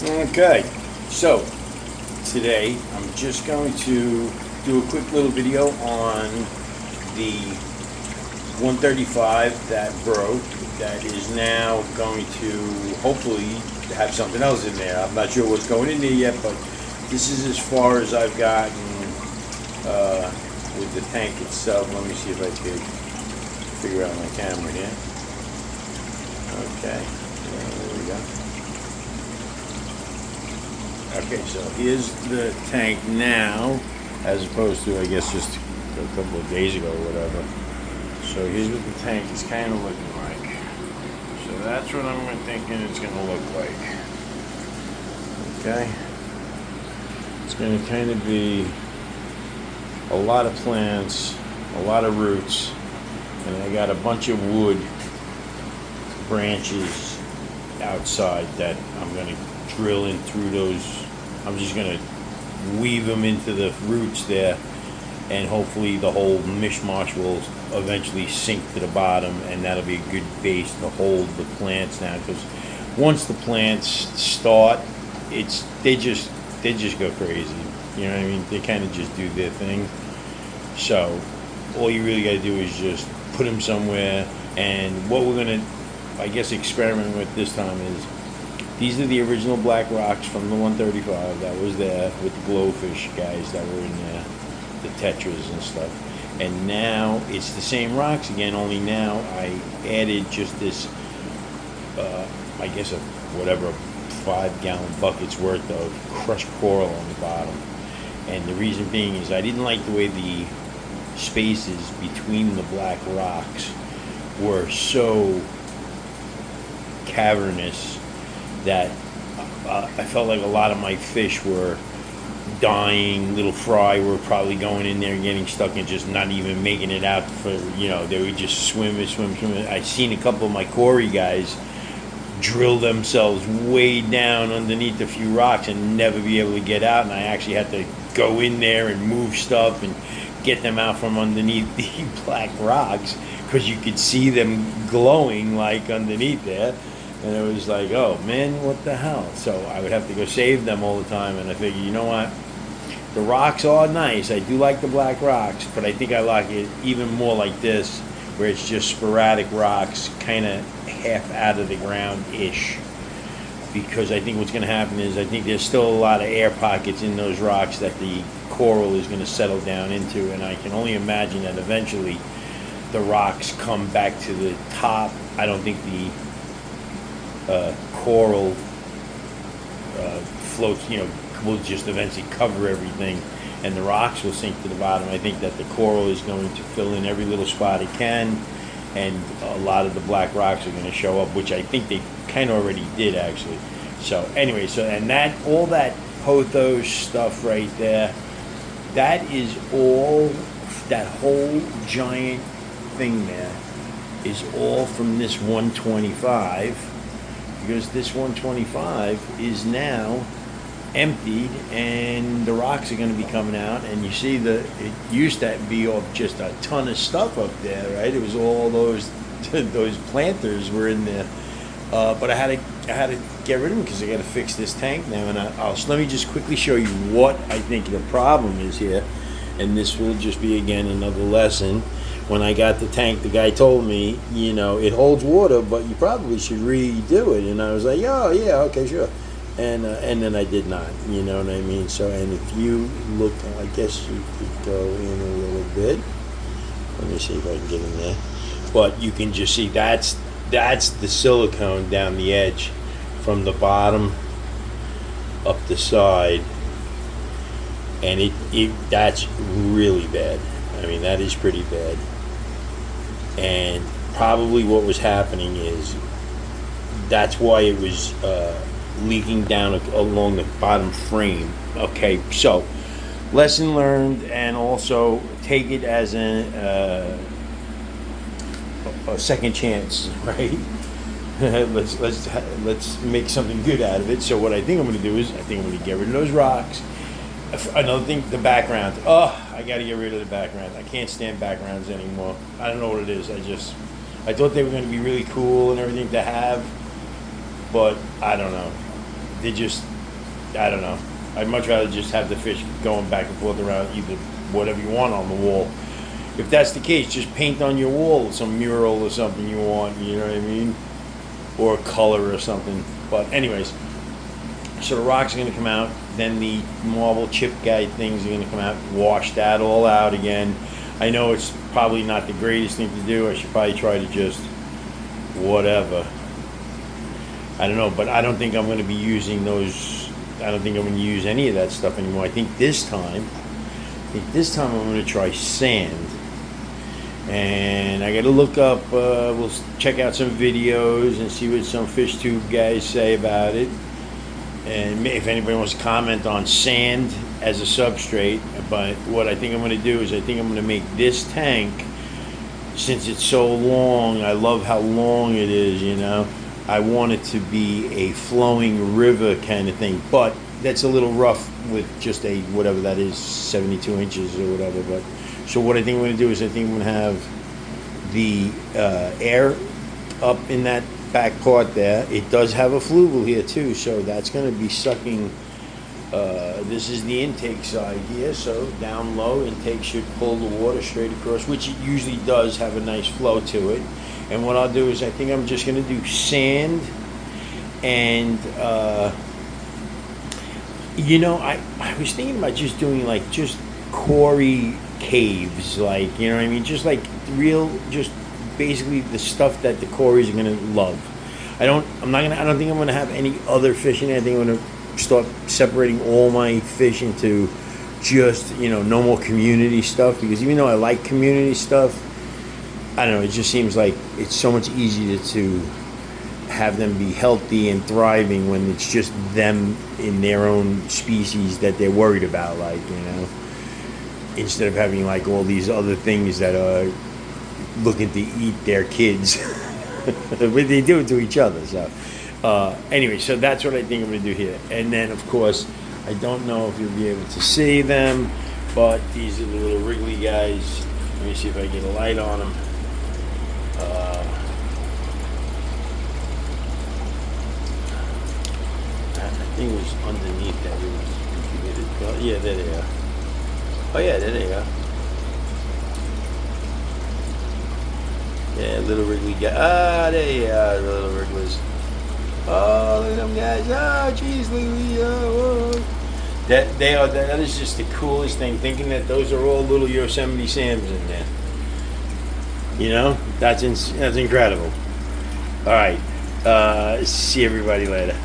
Okay, so today I'm just going to do a quick little video on the 135 that broke, that is now going to hopefully have something else in there. I'm not sure what's going in there yet, but this is as far as I've gotten with the tank itself. Let me see if I could figure out my camera here. Okay, there we go. Okay, so here's the tank now, as opposed to, I guess, just a couple of days ago or whatever. So here's what the tank is kind of looking like. So that's what I'm thinking it's going to look like. Okay. It's going to kind of be a lot of plants, a lot of roots, and I got a bunch of wood branches outside that I'm going to drill in through those. I'm just going to weave them into the roots there, and hopefully the whole mishmash will eventually sink to the bottom, and that'll be a good base to hold the plants now, because once the plants start, they just go crazy. You know what I mean? They kind of just do their thing. So all you really got to do is just put them somewhere. And what we're going to, I guess, experiment with this time is, these are the original black rocks from the 135 that was there with the glowfish guys that were in there, the tetras and stuff. And now it's the same rocks again, only now I added just this, I guess, a whatever 5-gallon bucket's worth of crushed coral on the bottom. And the reason being is I didn't like the way the spaces between the black rocks were so cavernous that I felt like a lot of my fish were dying. Little fry were probably going in there and getting stuck and just not even making it out for, they would just swim. I seen a couple of my Cory guys drill themselves way down underneath a few rocks and never be able to get out, and I actually had to go in there and move stuff and get them out from underneath the black rocks, because you could see them glowing like underneath there. And it was like, oh man, what the hell? So I would have to go save them all the time. And I figured, you know what? The rocks are nice. I do like the black rocks, but I think I like it even more like this, where it's just sporadic rocks, kind of half out of the ground-ish. Because I think what's going to happen is, I think there's still a lot of air pockets in those rocks that the coral is going to settle down into. And I can only imagine that eventually the rocks come back to the top. I don't think the coral floats, will just eventually cover everything, and the rocks will sink to the bottom. I think that the coral is going to fill in every little spot it can, and a lot of the black rocks are going to show up, which I think they kind of already did actually. So anyway, and that, all that pothos stuff right there, that is all, that whole giant thing there is all from this 125. Because this 125 is now emptied, and the rocks are going to be coming out, and you see it used to be just a ton of stuff up there, right? It was all those planters were in there, but I had to get rid of them because I got to fix this tank now. And let me just quickly show you what I think the problem is here, and this will just be again another lesson. When I got the tank, the guy told me, it holds water, but you probably should redo it. And I was like, oh, yeah, okay, sure. And then I did not, you know what I mean? So, and if you look, I guess you could go in a little bit. Let me see if I can get in there. But you can just see that's the silicone down the edge from the bottom up the side. And that's really bad. I mean, that is pretty bad. And probably what was happening is that's why it was leaking down along the bottom frame. Okay, so lesson learned, and also take it as a second chance, right? let's make something good out of it. So what I think I'm going to do is, I think I'm going to get rid of those rocks. Another thing, the background. Oh, I got to get rid of the background. I can't stand backgrounds anymore. I don't know what it is. I thought they were going to be really cool and everything to have, but I don't know. they just, I don't know. I'd much rather just have the fish going back and forth around either whatever you want on the wall. If that's the case, just paint on your wall some mural or something you want, you know what I mean? Or color or something. But anyways, so the rocks are going to come out. Then the marble chip guide things are going to come out. Wash that all out again. I know it's probably not the greatest thing to do. I should probably try to just whatever. I don't know, but I don't think I'm going to be using those. I don't think I'm going to use any of that stuff anymore. I think this time I'm going to try sand. And I got to look up, we'll check out some videos and see what some fish tube guys say about it. And if anybody wants to comment on sand as a substrate. But what I think I'm going to do is I think I'm going to make this tank, since it's so long, I love how long it is, you know. I want it to be a flowing river kind of thing. But that's a little rough with just a, whatever that is, 72 inches or whatever. But so what I think I'm going to do is I think I'm going to have the air up in that back part there. It does have a flugel here too, so that's going to be sucking. This is the intake side here, so down low, intake should pull the water straight across, which it usually does have a nice flow to it. And what I'll do is I think I'm just going to do sand and you know, I was thinking about just doing like just quarry caves, like, you know what I mean, just like real, just basically the stuff that the quarries are gonna love. I don't think I'm gonna have any other fish in there. I think I'm gonna start separating all my fish into just, you know, no more community stuff, because even though I like community stuff, I don't know, it just seems like it's so much easier to have them be healthy and thriving when it's just them in their own species that they're worried about, like, you know, instead of having like all these other things that are looking to eat their kids. But they do it to each other. So anyway, so that's what I think I'm going to do here. And then, of course, I don't know if you'll be able to see them, but these are the little wriggly guys. Let me see if I get a light on them. I think it was underneath that. Oh, yeah, there they are. Oh yeah, there they are. Yeah, little wriggly guy. Ah, there you are, the little wrigglers. Oh, look at them guys. Oh, jeez, Lily. That is just the coolest thing, thinking that those are all little Yosemite Sams in there. You know, that's incredible. All right. See everybody later.